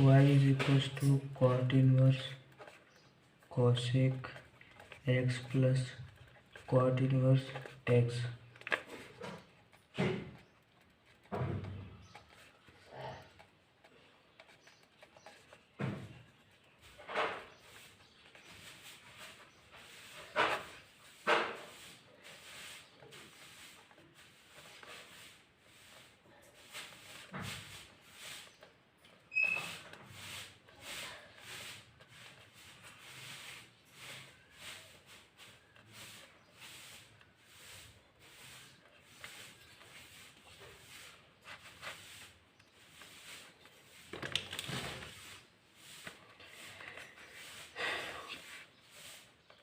y is equals to cot inverse cosec x plus cot inverse x.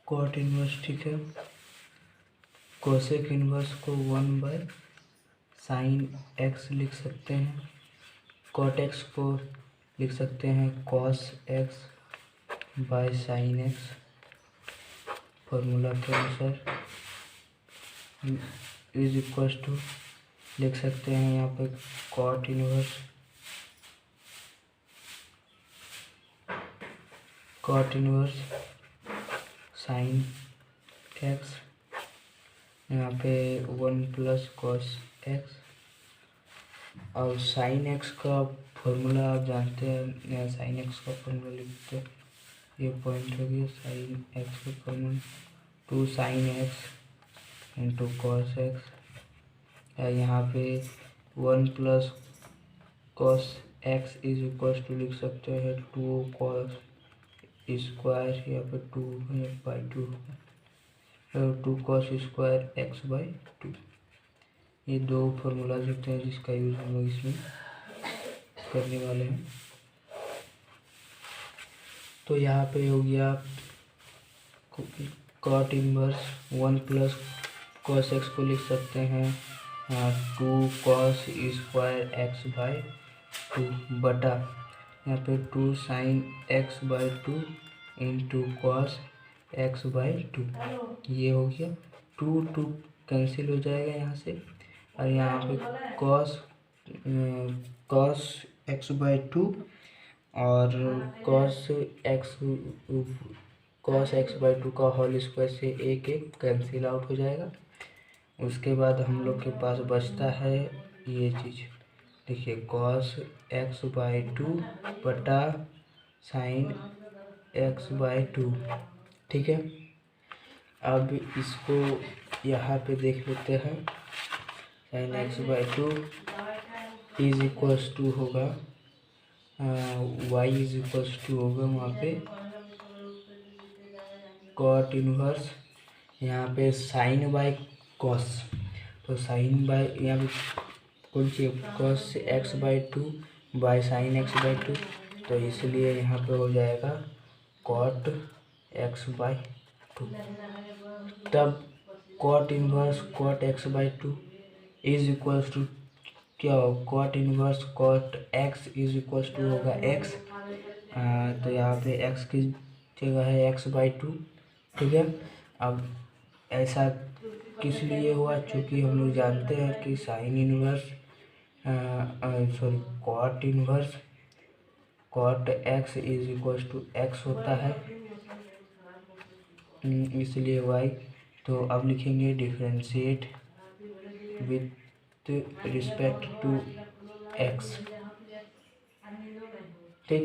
Cot inverse, ठीक है। Cosec inverse को 1/sin x लिख सकते हैं। कॉट एक्स को लिख सकते हैं cos x by sin x, formula के अनुसार। इज इक्वल्स टू लिख सकते हैं यहाँ पे कॉट इनवर्स साइन एक्स, यहाँ पे 1+cos x, और साइन एक्स का फॉर्मूला आप जानते हैं। साइन एक्स का फॉर्मूला लिखते हैं, ये पॉइंट हो गया। साइन एक्स का formula 2sin x into cos x, यहाँ पे 1+cos x is equal to लिख सकते हैं 2cos स्क्वायर, यहाँ पे 2/2, 2cos स्क्वायर x/2। ये दो फॉर्मूला लिखते हैं जिसका यूज हम लोग इसमें करने वाले हैं। तो यहाँ पे हो गया कॉट इनवर्स 1+cos x को लिख सकते हैं 2cos स्क्वायर x/2 बटा यहाँ पे 2sin x/2 into cos x/2। ये हो गया 2 कैंसिल हो जाएगा यहाँ से, और यहाँ पे cos x/2 और cos x/2 का होल स्क्वायर से एक कैंसिल आउट हो जाएगा। उसके बाद हम लोग के पास बचता है ये चीज़, देखिए cos x/2 बटा sin x/2, ठीक है। अब इसको यहाँ पे देख लेते हैं। sin x/2 is equals to होगा y इज इक्वल्स टू होगा वहाँ पे कॉट इनवर्स, यहाँ पे साइन बाय कॉस, तो साइन बाय यहाँ पे कौन सी cos x/2 bye sin x/2, तो इसलिए यहाँ पे हो जाएगा cot x/2। तब cot inverse cot x/2 is equals to क्या हो, cot inverse cot x is equals to होगा x, तो यहाँ पे x की जगह है x/2, ठीक है। अब ऐसा किस लिए हुआ, चूँकि हम लोग जानते हैं कि sine inverse cot inverse cot x is equals to x होता है, इसलिए y। तो अब लिखेंगे differentiate with respect to x, ठीक।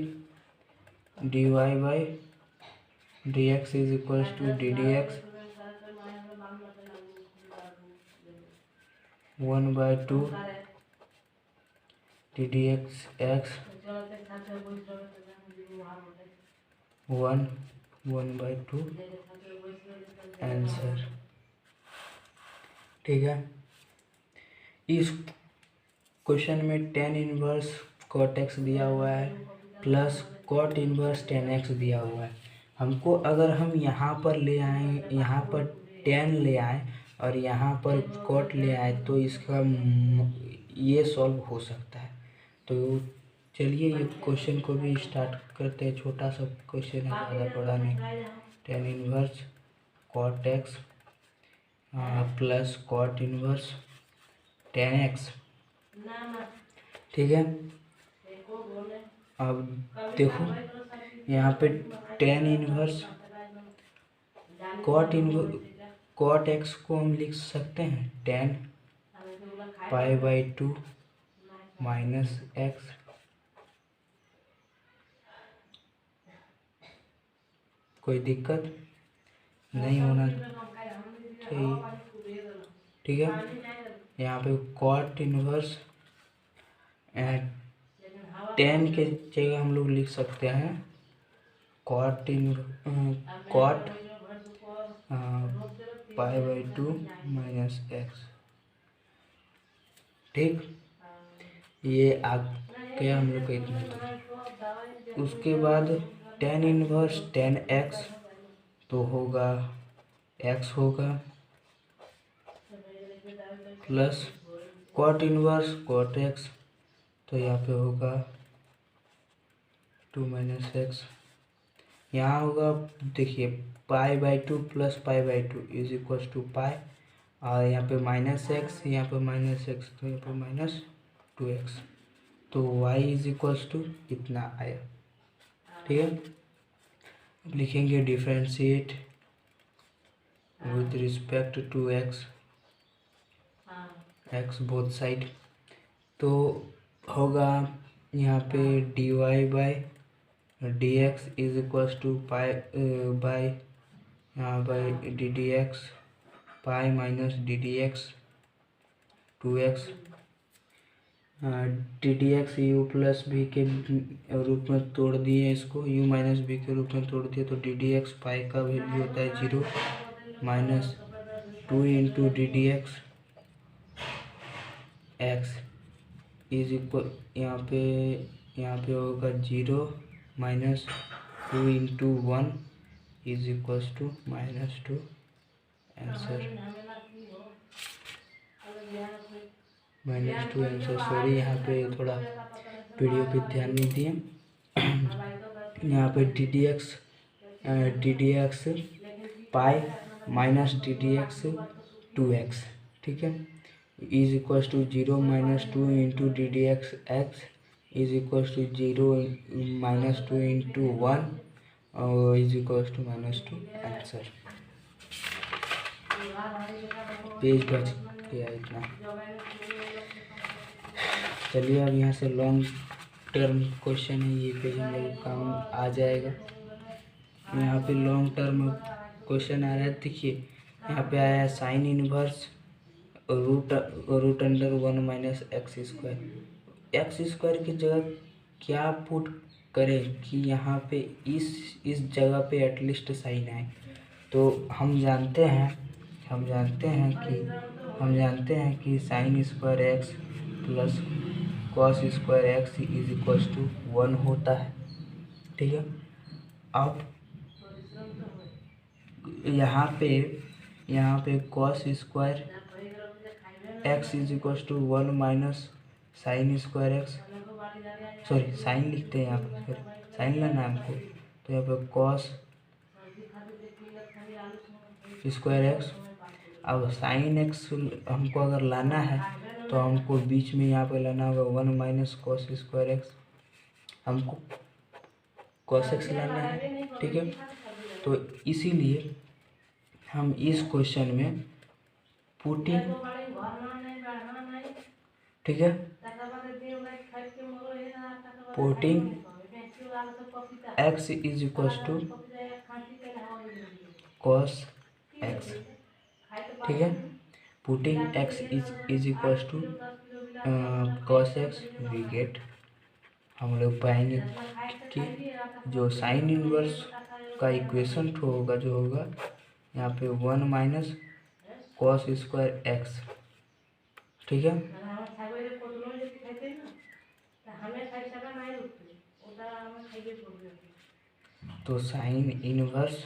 dy by dx is equals to ddx 1/2 ddx x 1/2 answer, ठीक है। इस क्वेश्चन में tan इनवर्स cot x दिया हुआ है plus cot inverse tan x दिया हुआ है। हमको अगर हम यहाँ पर ले आए, यहाँ पर tan ले आए और यहाँ पर cot ले आए, तो इसका ये सॉल्व हो सकता है। तो चलिए ये क्वेश्चन को भी स्टार्ट करते हैं। छोटा सा क्वेश्चन है, ज़्यादा बड़ा नहीं। Tan inverse cot x plus cot inverse tan x, ठीक है। अब देखो यहाँ पे टेन इनवर्स कॉट एक्स को हम लिख सकते हैं ten pi by two minus x, कोई दिक्कत नहीं होना चाहिए, ठीक है। यहाँ पे कॉट इनवर्स टेन के जगह हम लोग लिख सकते हैं cot pi by two minus x, ठीक। ये आ गया हम लोग का इतना। उसके बाद टेन इनवर्स टेन एक्स तो होगा एक्स होगा plus cot inverse cot x तो यहाँ पे होगा टू माइनस एक्स। यहाँ होगा देखिए pi by two plus pi by two is equal to pi, और यहाँ पे माइनस एक्स, यहाँ पे माइनस एक्स तो यहाँ पे माइनस टू एक्स, तो y इज इक्वल टू इतना आया, ठीक है। अब लिखेंगे differentiate with respect to X both side, तो होगा यहाँ पे dy by D x is equal to pi by यहाँ by D D X pi minus D D X two X, D D X U plus B के रूप में तोड़ दिए, इसको यू माइनस बी के रूप में तोड़ दिए, तो डी डी एक्स पाई का वैल्यू होता है 0 minus two into D D x x is equal यहाँ पे होगा 0 minus two into one is equal to minus two, answer minus two answer. Sorry यहाँ पे थोड़ा वीडियो पे ध्यान नहीं दिए। यहाँ पे D D X pi minus D D X two X, ठीक है, is equal to 0 minus two into D D x x is equal to 0 minus two into one और is equal to minus two, answer. Page बच गया इतना। चलिए अब यहाँ से लॉन्ग टर्म क्वेश्चन है, ये पेज हम लोग काम आ जाएगा। यहाँ पे लॉन्ग टर्म क्वेश्चन आ रहा है, देखिए यहाँ पे आया है sine inverse root under one minus x square की जगह क्या पुट करें कि यहाँ पे इस जगह पे एटलीस्ट साइन आए। तो हम जानते हैं कि sine square x plus cos square x is equal to 1 होता है, ठीक है। अब यहाँ पे cos square x is equal to 1 minus sine square x, sorry sine लिखते हैं यहाँ पे, सॉरी साइन लेना है हमको, तो यहाँ पे कॉस स्क्वायर एक्स। अब साइन एक्स हमको अगर लाना है तो हमको बीच में यहाँ पे लाना होगा 1 माइनस कॉस स्क्वायर एक्स, हमको कॉस एक्स लाना है, ठीक है। तो इसीलिए हम इस क्वेश्चन में पुटिंग, ठीक है, putting x is equal to cos x, ठीक है, putting x is equal to cos x we get, हम लोग पाएंगे कि जो साइन इनवर्स का इक्वेशन होगा जो होगा यहाँ पे 1 माइनस कॉस स्क्वायर एक्स, ठीक है। तो साइन इनवर्स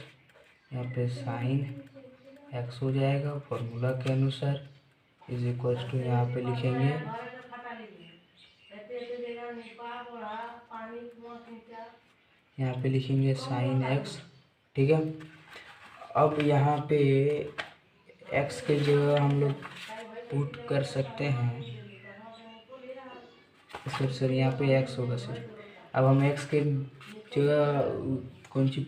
यहाँ पे साइन एक्स हो जाएगा फॉर्मूला के अनुसार, इज इक्वल टू यहाँ पे लिखेंगे यहाँ पे लिखेंगे साइन एक्स। ठीक है, अब यहाँ पे एक्स के जगह हम लोग पुट कर सकते हैं, सर यहाँ पे एक्स होगा सर। अब हम एक्स के जगह कौन सी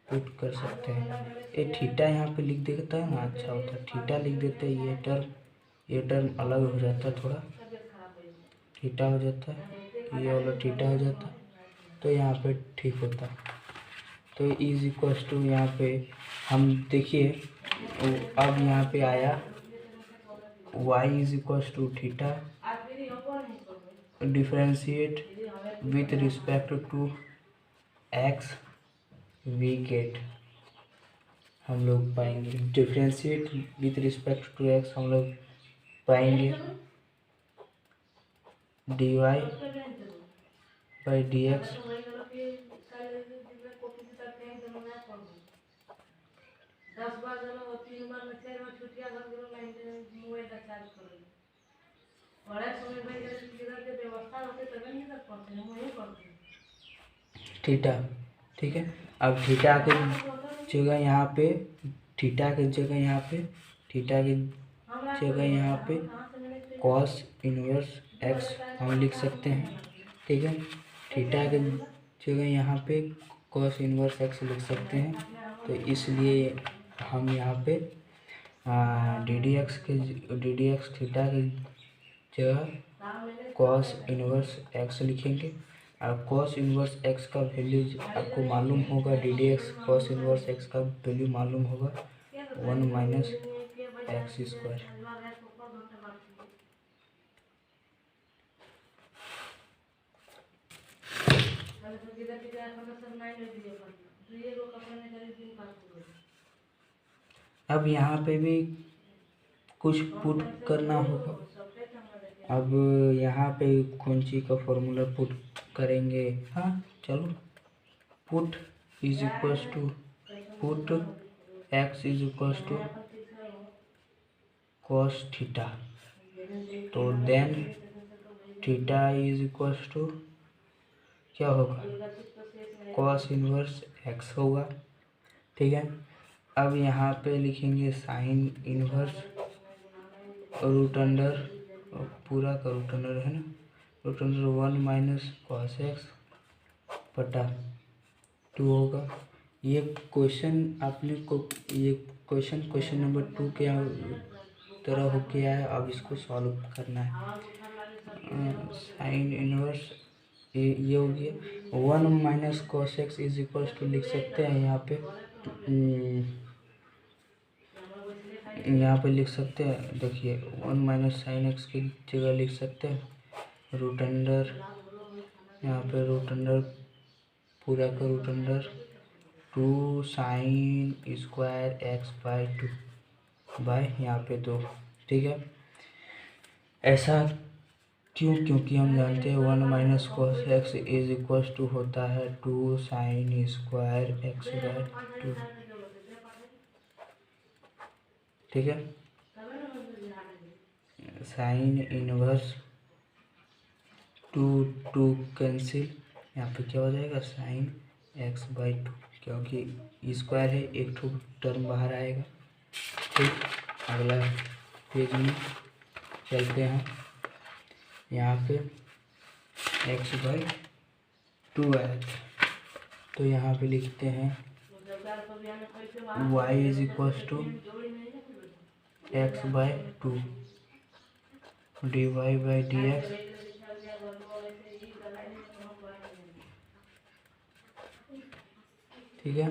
पुट कर सकते हैं, ये थीटा यहाँ पे लिख देता है ना, अच्छा होता है थीटा लिख देते हैं। ये टर्म अलग हो जाता है, थोड़ा थीटा हो जाता है, ये वाला थीटा हो जाता है, तो यहाँ पे ठीक होता है। तो इज इक्वल टू यहाँ पे हम देखिए, अब यहाँ पे आया y is equal to theta, differentiate with respect to x, we get, हम लोग पाएंगे differentiate with respect to x, हम लोग पाएंगे dy by D x theta. ठीक है, अब थीटा के जगह यहाँ पे थीटा के जगह यहाँ पे थीटा की जगह यहाँ पे कॉस इनवर्स एक्स हम लिख सकते हैं। ठीक है, थीटा के जगह यहाँ पे कॉस इनवर्स एक्स लिख सकते हैं, तो इसलिए हम यहाँ पे डी डी एक्स थीटा की जगह कॉस इनवर्स एक्स लिखेंगे। अब कॉस इनवर्स एक्स का वैल्यू आपको मालूम होगा, D D x cos inverse x का वैल्यू मालूम होगा 1 माइनस एक्स स्क्वायर। अब यहाँ पे भी कुछ पुट करना होगा। अब यहाँ पे कौन सी का फॉर्मूला पुट करेंगे, हाँ चलो, put is equal to put x is equal to cos theta, तो then theta is equal to क्या होगा, कॉस इनवर्स एक्स होगा। ठीक है, अब यहाँ पे लिखेंगे साइन इनवर्स रूट अंडर, पूरा का रूट अंडर है ना, root under 1 minus cos x बटा 2 होगा। ये क्वेश्चन आपने को ये क्वेश्चन नंबर 2 के तरह हो के आया। अब इसको सॉल्व करना है। साइन इनवर्स ये हो गया 1 minus cos x is equal to लिख सकते हैं यहाँ पे लिख सकते हैं, देखिए 1 माइनस साइन एक्स की जगह लिख सकते हैं रूट अंडर, यहाँ पे रूट अंडर पूरा का root under 2 sine square x by 2 by यहाँ पे 2। ठीक है, ऐसा क्यों, क्योंकि हम जानते हैं 1 minus cos x is equal to होता है 2 साइन स्क्वायर एक्स बाय 2। ठीक है, साइन इनवर्स 2 कैंसिल, यहाँ पे क्या हो जाएगा साइन एक्स बाई 2, क्योंकि स्क्वायर है, एक ठो टर्म बाहर आएगा। ठीक, अगला पेज में चलते हैं। यहाँ पे एक्स बाई 2 आया था, तो यहाँ पे लिखते हैं y is equal to x by 2 d Y by D x. ठीक है,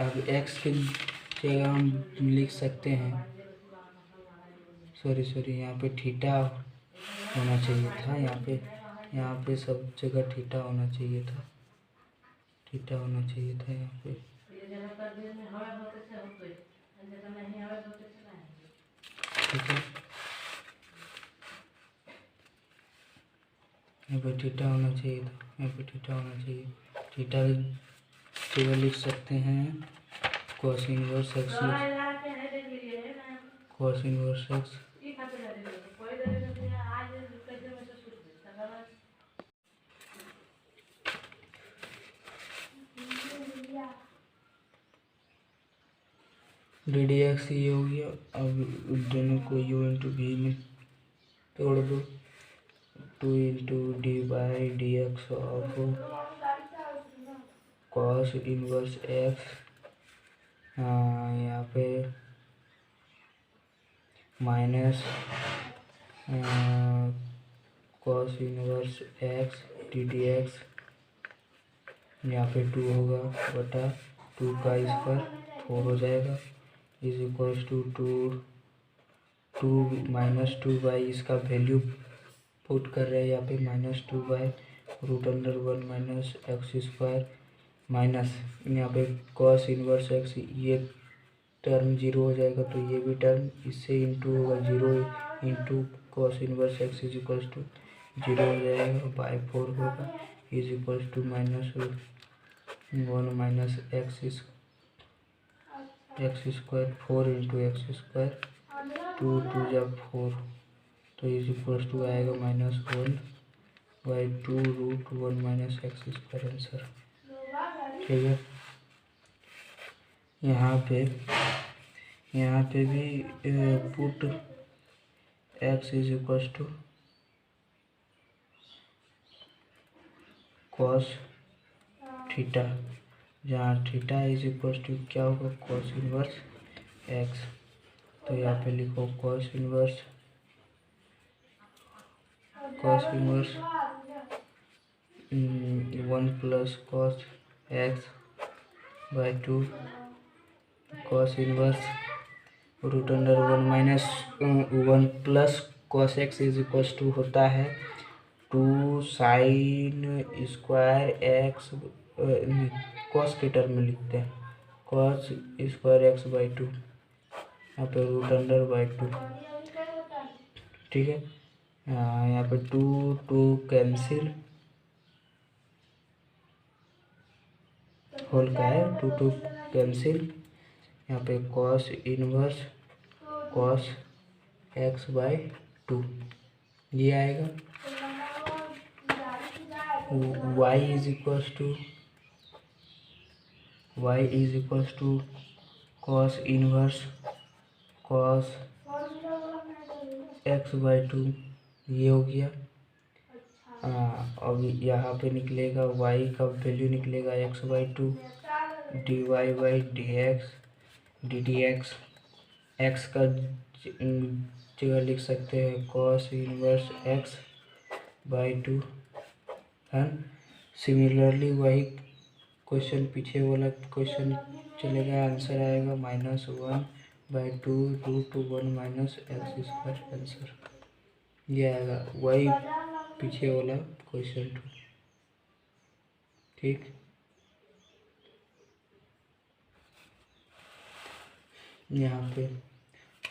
अब x के जगह हम लिख सकते हैं, सॉरी यहाँ पे थीटा होना चाहिए था, यहाँ पे सब जगह थीटा होना चाहिए था, थीटा होना चाहिए था यहाँ पे। ठीक है, यहाँ पे थीटा होना चाहिए था, यहाँ पे थीटा होना चाहिए, थीटा की जगह लिख सकते हैं cos inverse x, cos inverse X D D x ये हो गया। अब दोनों को u इंटू वी में तोड़ दो। 2 into D by D x of cos inverse x, यहाँ पे minus cos inverse X D D x, यहाँ पे 2 होगा बटा 2 का स्क्वायर 4 हो जाएगा, is equals to 2 minus 2 by इसका वैल्यू पुट कर रहे हैं यहाँ पे -2 by root under 1 minus x square minus यहाँ पे कॉस इनवर्स एक्स, ये टर्म 0 हो जाएगा तो ये भी टर्म इससे इंटू होगा, 0 into cos inverse x is equals to 0 हो जाएगा बाई 4 होगा, is equals to -1 minus x square 4 into x square 2 2 जब 4 तो इज इक्वल्स टू आएगा -1 by 2 root 1 minus x square answer. ठीक है, यहाँ पे भी put x is equals to cos theta, जहाँ थीटा इज इक्वल्स टू क्या होगा कॉस इनवर्स एक्स, तो यहाँ पे लिखो cos inverse 1 plus cos x by 2 cos inverse root under 1 minus 1 plus cos x is equals to होता है 2 sine square x, cos के टर्म में लिखते हैं कॉस स्क्वायर एक्स बाई 2, यहाँ पे रूट अंडर बाई 2। ठीक है, यहाँ पे 2 कैंसिल होल का है 2 कैंसिल, यहाँ पे cos inverse cos x by 2 ये आएगा, y is equals to cos inverse cos x by 2 ये हो गया। अब यहाँ पे निकलेगा y का वैल्यू निकलेगा x by 2 d Y by D x D D x, x का जगह लिख सकते हैं कॉस इनवर्स एक्स बाई 2 है। सिमिलरली वही क्वेश्चन पीछे वाला क्वेश्चन चलेगा, आंसर आएगा -1 by 2 root 1 minus x square answer ये आएगा, वही पीछे वाला क्वेश्चन 2। ठीक, यहाँ पे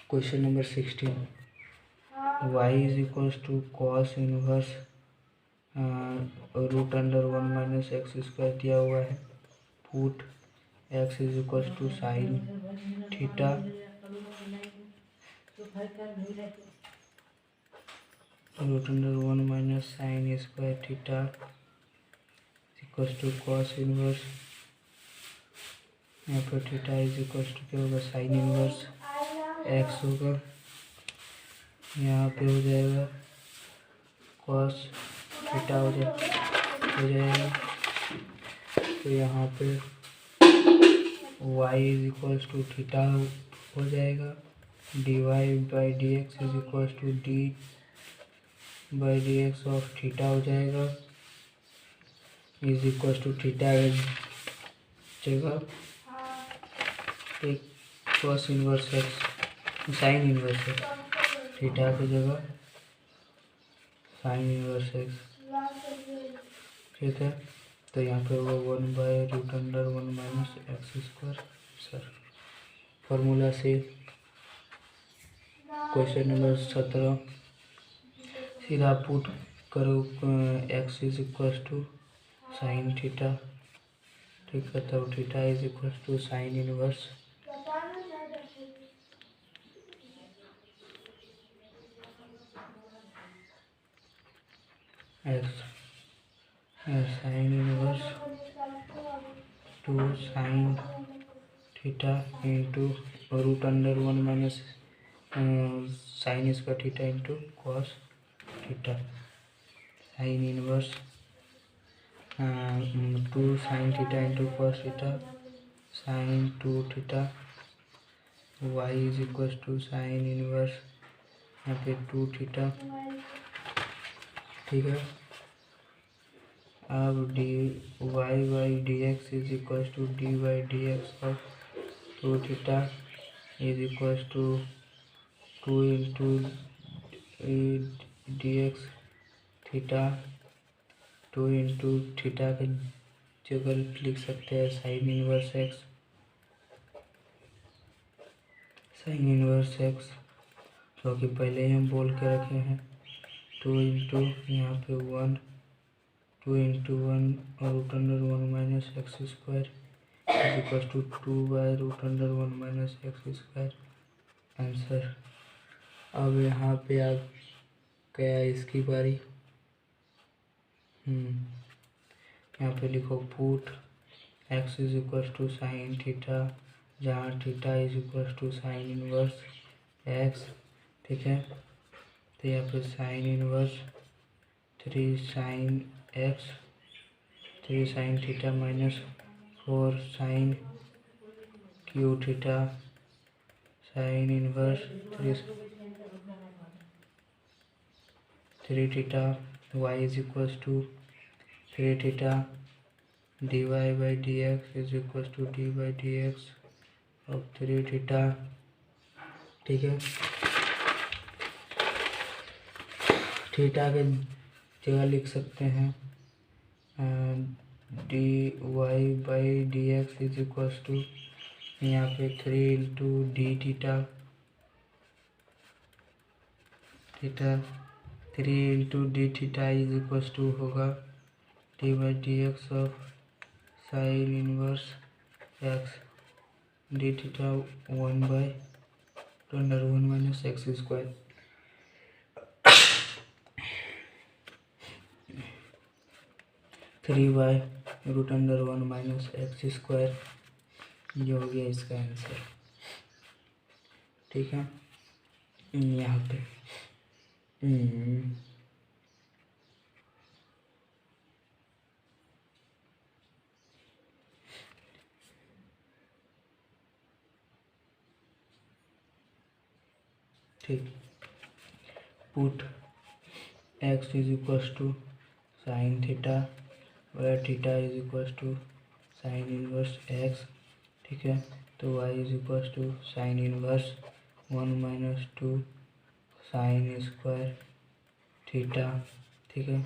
question number 16 y is equals to cos inverse root under 1 minus x square दिया हुआ है, put x is equals to sine theta root under 1 minus sine square theta equals to cos inverse, यहाँ पर theta is equals to क्या होगा sign inverse x होगा, यहाँ पे हो जाएगा कॉस थीटा हो जाएगा, तो यहाँ पे y is equals to theta हो जाएगा, d Y by D x is equals to D by D x of theta हो जाएगा, इज इक्वल्स टू थीटा जगह एक cos inverse x sine inverse x, theta की जगह साइन इनवर्स एक्स। ठीक है, तो यहाँ पे वो 1 by root under 1 minus x square sir. Formula से क्वेश्चन नंबर 17 सीधा पुट करो x is equals to sine theta. ठीक है, तो theta is equals to sine inverse x, sine inverse two sine theta into root under one minus sine square theta into cos theta. Sine inverse 2 sine theta into cos theta sine 2 theta. Y is equal to sine inverse यहाँ पे 2 theta. ठीक है, अब d Y by D x is equal to D by D x of 2 theta is equal to 2 into d x theta. 2 into theta के जगह लिख सकते हैं sine inverse x. Sine inverse x जो कि पहले ही हम बोल के रखे हैं। 2 इंटू यहाँ पे 1 2 into 1 root under 1 minus x square is equal to 2 by root under 1 minus x square answer. अब यहाँ पे आ गया इसकी बारी। यहाँ पे लिखो put x is equal to sine theta, जहाँ theta is equal to sine inverse x. ठीक है, तो यहाँ पे sine inverse 3 sine X 3 sine theta minus 4 sine cube theta sine inverse 3 theta. Y is equal to 3 theta D Y by D x is equal to D by D x of 3 theta. ठीक है, theta के जगह लिख सकते हैं D Y by D x is equal to यहाँ पे 3 into D theta 3 into D theta is equal to होगा D by D x of sine inverse X D theta 1 by under 1 minus x square. 3 by root under 1 minus x square, ये हो गया इसका answer. ठीक है, यहाँ पे ठीक, put x is equal to sine theta और theta is equal to sine inverse x. ठीक है, तो Y is equal to sine inverse 1 minus 2 sine square theta. ठीक है,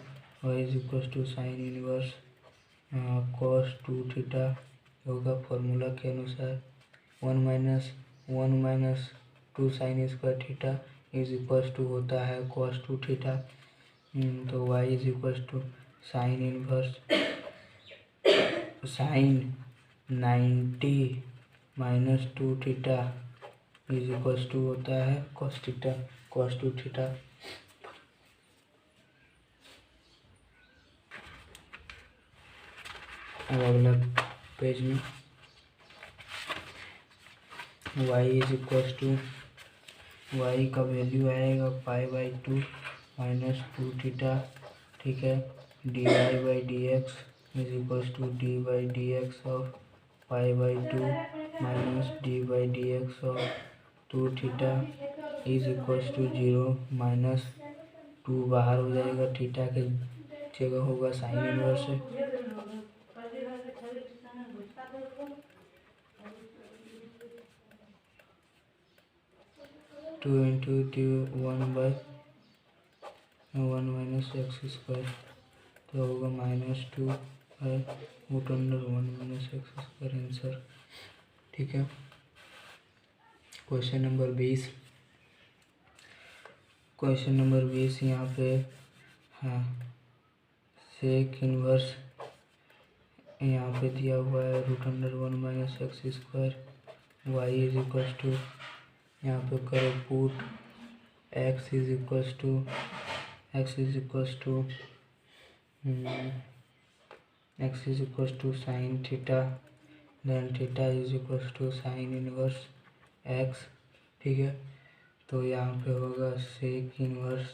Y is equal to sine inverse cos 2 theta होगा formula के अनुसार 1 minus 2 sine square theta is equal to होता है कॉस 2 थीटा। तो Y is equal to sine inverse sine 90 minus 2 theta is equal to होता है कॉस थीटा कॉस 2 थीटा। अब अगला पेज में y is equal to y का value आएगा पाई बाई 2 माइनस 2 थीटा। ठीक है, d Y by D x is equal to D by D x of pi by 2 minus d by D x of 2 theta is equal to 0 minus 2 बाहर हो जाएगा, theta के जगह होगा sign inverse है। 2 into 1 by 1 minus x square, तो होगा -2 by root under 1 minus x square answer. ठीक है, क्वेश्चन नंबर 20। क्वेश्चन नंबर 20 यहाँ पे हाँ सेक इनवर्स यहाँ पे दिया हुआ है root under 1 minus x square. Y is equal to यहाँ पे करो put x is equal to sine theta then theta is equal to sine inverse x. ठीक है, तो यहाँ पे होगा सेक इनवर्स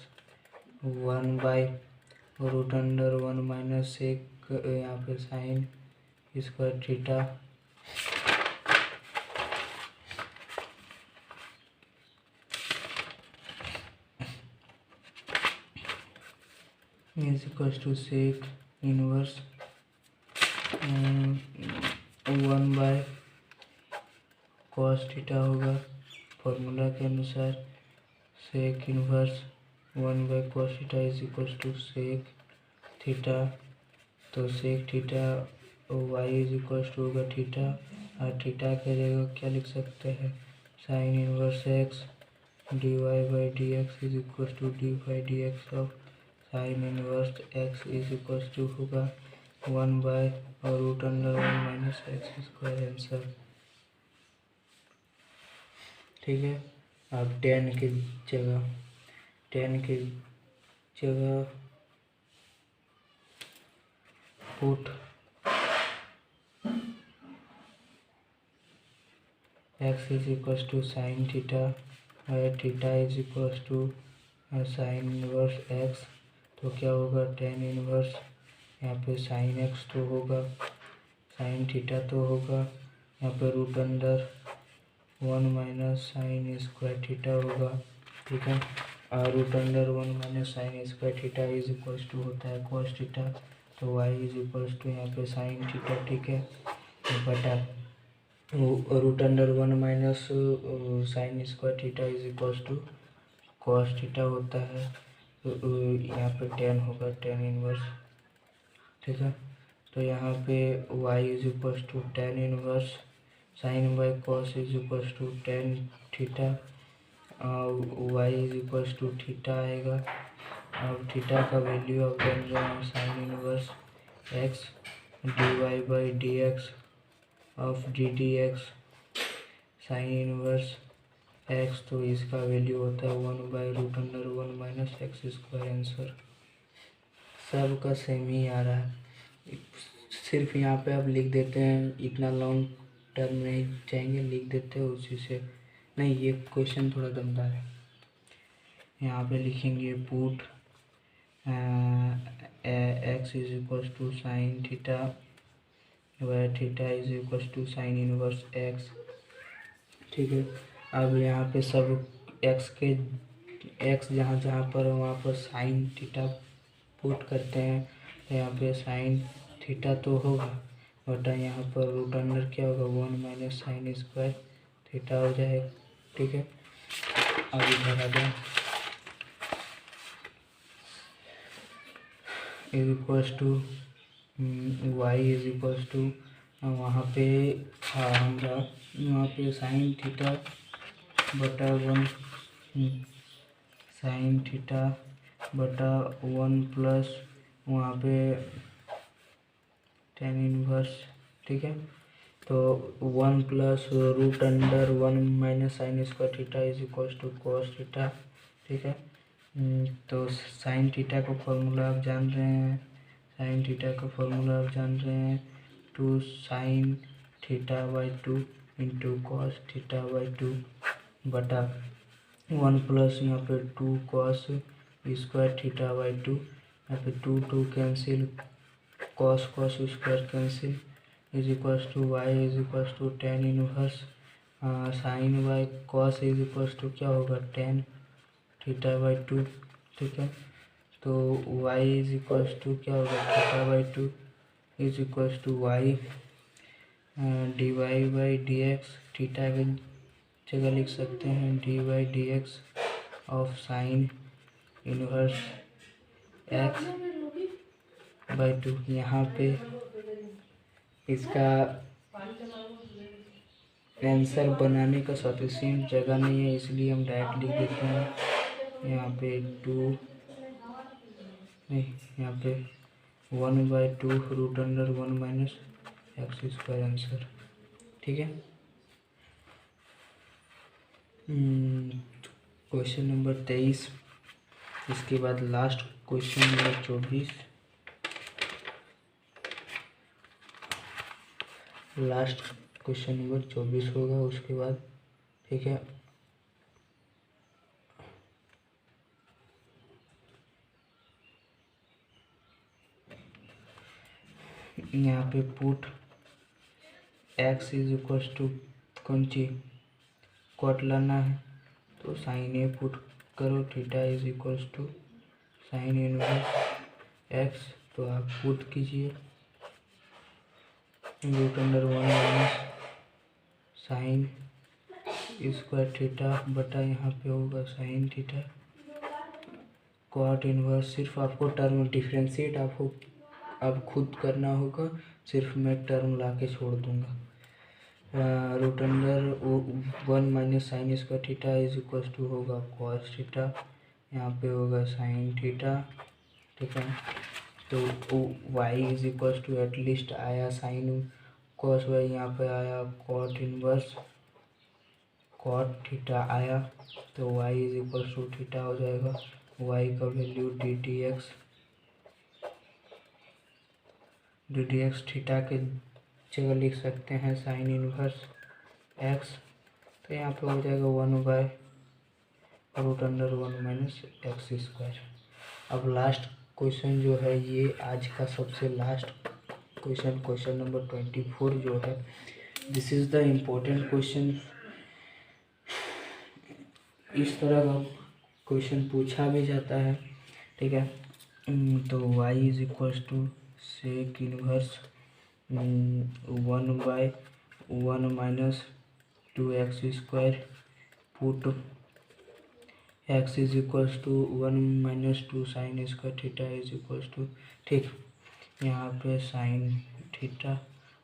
1/√1 - सेक यहाँ पे sine square theta is equal to sec inverse 1/cos theta होगा फॉर्मूला के अनुसार। Sec inverse 1/cos theta is equal to sec theta, तो sec theta Y is equal to होगा थीटा, और थीटा के जगह क्या लिख सकते हैं, sine inverse X dy/dx is equal to dy/dx of sine inverse x is equal to होगा 1/√1 - x² आंसर। ठीक है, अब टेन की जगह put x is equal to sine theta और theta is equal to sine inverse x, तो क्या होगा टेन इनवर्स यहाँ पे साइन x तो होगा, साइन थीटा तो होगा, यहाँ पे √1 - साइन स्क्वायर थीटा होगा। ठीक है, और √1 - sine square theta is equal to होता है cos थीटा, तो y इज इक्वल टू यहाँ पे साइन थीटा। ठीक है, तो बटा √1 - sine square theta is equal to cos theta होता है, तो यहाँ पे टेन होगा टेन इनवर्स। ठीक है, तो यहाँ पे y is equal to tan inverse sine by cos is equal to tan theta, y is equal to theta आएगा। अब थीटा का वैल्यू अब बन रहा है sine inverse x dy/dx of ddx sine inverse x, तो इसका वैल्यू होता है 1/√1 - x² आंसर। सब का सेम ही आ रहा है, सिर्फ यहाँ पे आप लिख देते हैं, इतना लॉन्ग टर्म नहीं जाएंगे, लिख देते हैं उसी से। नहीं, ये क्वेश्चन थोड़ा दमदार है। यहाँ पे लिखेंगे put x is equal to sine theta व theta is equal to sine inverse x। ठीक है, अब यहाँ पे सब x जहाँ जहाँ पर वहाँ पर साइन थीटा पुट करते हैं, तो यहाँ पे साइन थीटा तो होगा, बटा यहाँ पर रूट अंडर क्या होगा 1 - साइन स्क्वायर थीटा हो जाएगा। ठीक है, अब इधर आ जाए is equals to y is equals to वहाँ पे हमारा वहाँ पे साइन थीटा बटा 1 साइन थीटा बटा 1 प्लस वहाँ पे टेन इनवर्स। ठीक है, तो 1 plus root under 1 - sine square theta is equal to cos theta. ठीक है, तो साइन थीटा का फॉर्मूला आप जान रहे हैं, साइन थीटा का फॉर्मूला आप जान रहे हैं 2 साइन थीटा/2 इंटू कॉस थीटा/2 बटा 1 प्लस यहाँ पे 2 कॉस स्क्वायर थीटा/2, यहाँ पे 2 cancel, cos cos square cancel is equals to y is equals to tan inverse sine by cos is equals to क्या होगा टेन थीटा/2। ठीक है, तो वाई इज इक्वल्स टू क्या होगा थीटा/2 is equals to Y dy/dx, theta की जगह लिख सकते हैं dy/dx of sine inverse x/2। यहाँ पे इसका आंसर बनाने का सफिशिएंट जगह नहीं है, इसलिए हम डायरेक्ट लिख देते हैं यहाँ पे 2 नहीं, यहाँ पे 1/2 रूट अंडर 1 - x² आंसर। ठीक है, क्वेश्चन नंबर 23, इसके बाद last question number 24। Last question number 24 होगा उसके बाद। ठीक है, यहाँ पे put x is equals to कौन सी कॉट लाना है, तो साइन ए पुट करो, theta is equals to sine inverse x. तो आप पुट कीजिए root under 1 minus sine square theta बटा यहाँ पे होगा साइन थीटा कॉट इनवर्स। सिर्फ आपको टर्म डिफ्रेंशिएट आपको अब खुद करना होगा, सिर्फ मैं टर्म ला के छोड़ दूंगा। Root under 1 minus sine square theta is equal to होगा कॉस थीटा, यहाँ पे होगा साइन थीटा। ठीक है, तो Y is equal to at least आया साइन कॉस वाई, यहाँ पे आया कॉट इनवर्स कॉट थीटा आया, तो Y is equal to theta हो जाएगा। वाई का value d t x theta के जगह लिख सकते हैं साइन इनवर्स एक्स, तो यहाँ पे हो जाएगा 1 by root under 1 minus x square. अब लास्ट क्वेश्चन जो है ये आज का सबसे लास्ट क्वेश्चन, क्वेश्चन नंबर 24 जो है, this is the important question. इस तरह का क्वेश्चन पूछा भी जाता है। ठीक है, तो y is equals to sec inverse 1 by 1 minus 2x square put x is equals to 1 minus 2 sine square theta is equals to, ठीक, यहाँ पे साइन थीटा,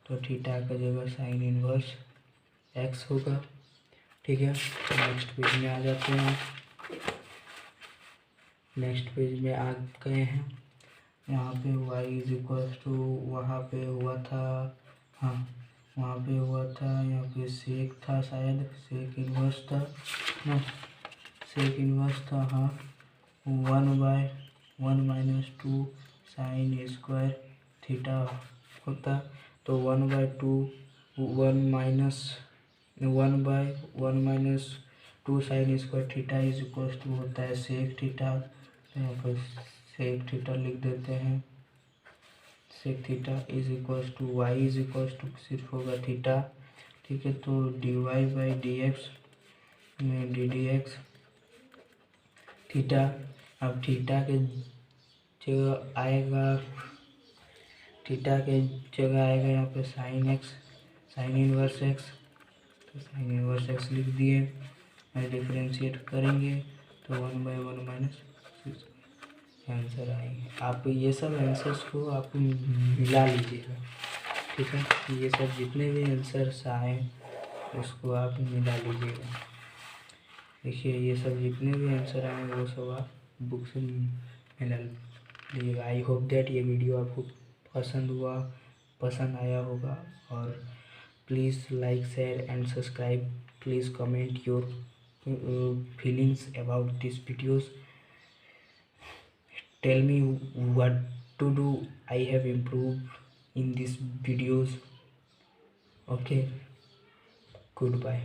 तो थीटा का जगह साइन इनवर्स x होगा। ठीक है, नेक्स्ट पेज में आ जाते हैं। नेक्स्ट पेज में आ गए हैं, यहाँ पे y इज इक्वल टू वहाँ पे हुआ था, हाँ वहाँ पे हुआ था, यहाँ पे सेक था, शायद सेक इनवर्स था ना, सेक इनवर्स था, हाँ 1 by 1 minus 2 sine square theta होता, तो 1 by 2 1 by 1 minus 2 sine square theta is equal to होता है सेक थीटा, तो यहाँ पर सेक थीटा लिख देते हैं। Sec theta is equal to y is equal to सिर्फ होगा थीटा। ठीक है, तो d Y by D x में डी डी एक्स थीटा, अब थीटा के जगह आएगा, थीटा के जगह आएगा यहाँ पे sine x, sine inverse x, तो साइन इनवर्स एक्स लिख दिए। डिफरेंशिएट करेंगे तो 1 बाय 1 माइनस आंसर आएंगे। आप ये सब आंसर्स को आप मिला लीजिएगा। ठीक है, ये सब जितने भी आंसर्स आए उसको आप मिला लीजिएगा। देखिए ये सब जितने भी आंसर आए वो सब आप बुक से मिला लीजिएगा। आई होप दैट ये वीडियो आपको पसंद आया होगा, और please like share and subscribe, please comment your feelings about these videos, tell me what to do I have improved in these videos. Okay, goodbye.